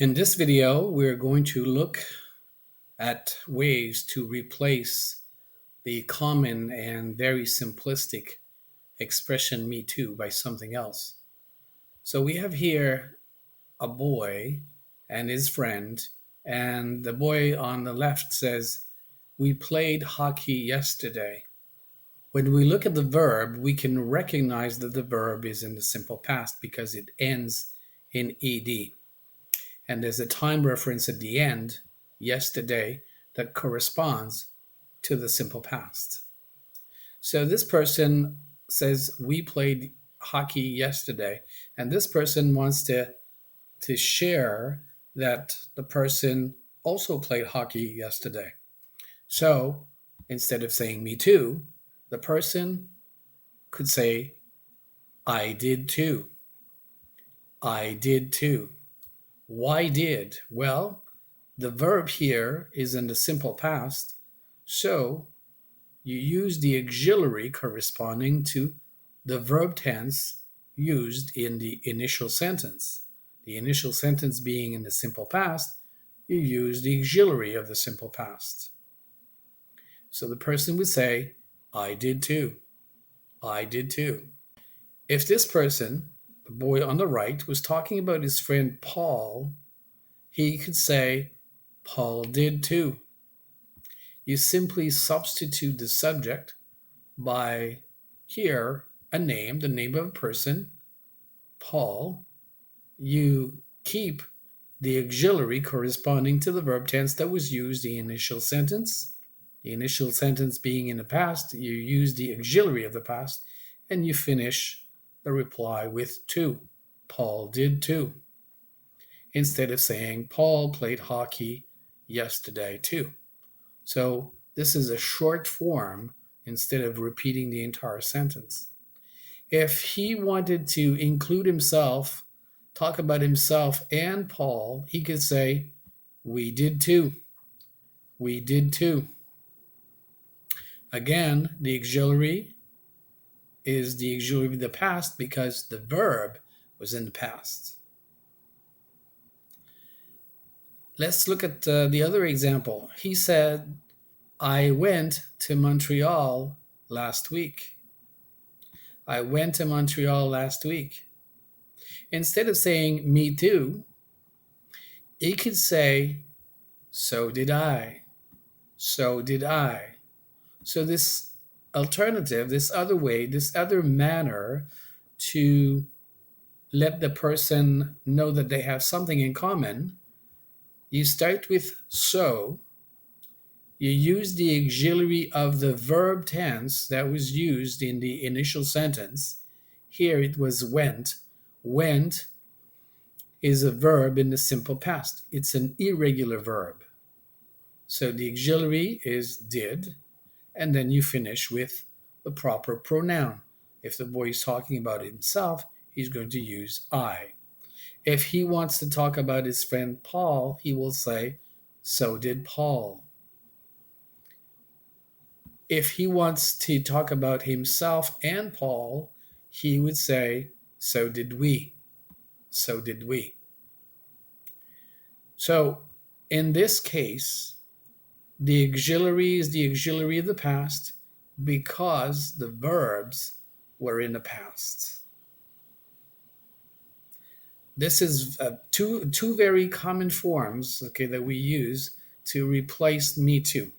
In this video, we're going to look at ways to replace the common and very simplistic expression me too by something else. So we have here a boy and his friend, and the boy on the left says, "We played hockey yesterday." When we look at the verb, we can recognize that the verb is in the simple past because it ends in ed. And there's a time reference at the end, yesterday, that corresponds to the simple past. So this person says, "We played hockey yesterday." And this person wants to share that the person also played hockey yesterday. So instead of saying "me too," the person could say, "I did too." I did too. Why did? Well, the verb here is in the simple past, so you use the auxiliary corresponding to the verb tense used in the initial sentence. The initial sentence being in the simple past, you use the auxiliary of the simple past. So the person would say, "I did too." I did too. If this person, the boy on the right, was talking about his friend Paul, he could say, "Paul did too." You simply substitute the subject by here a name, the name of a person, Paul. You keep the auxiliary corresponding to the verb tense that was used in the initial sentence. The initial sentence being in the past, you use the auxiliary of the past, and you finish the reply with "too." Paul did too. Instead of saying Paul played hockey yesterday too. So this is a short form instead of repeating the entire sentence. If he wanted to include himself, talk about himself and Paul, he could say, "We did too." We did too. Again, the auxiliary is the auxiliary of the past because the verb was in the past. Let's look at the other example. He said, "I went to Montreal last week." I went to Montreal last week. Instead of saying "me too," he could say, "So did I." So did I. So this alternative, this other way, this other manner to let the person know that they have something in common, you start with "so." You use the auxiliary of the verb tense that was used in the initial sentence. Here it was went. Went is a verb in the simple past. It's an irregular verb. So the auxiliary is did, and then you finish with the proper pronoun. If the boy is talking about himself, he's going to use I. If he wants to talk about his friend Paul, he will say, "So did Paul." If he wants to talk about himself and Paul, he would say, "So did we." So did we. So in this case, the auxiliary is the auxiliary of the past because the verbs were in the past. This is two very common forms, okay, that we use to replace "me too."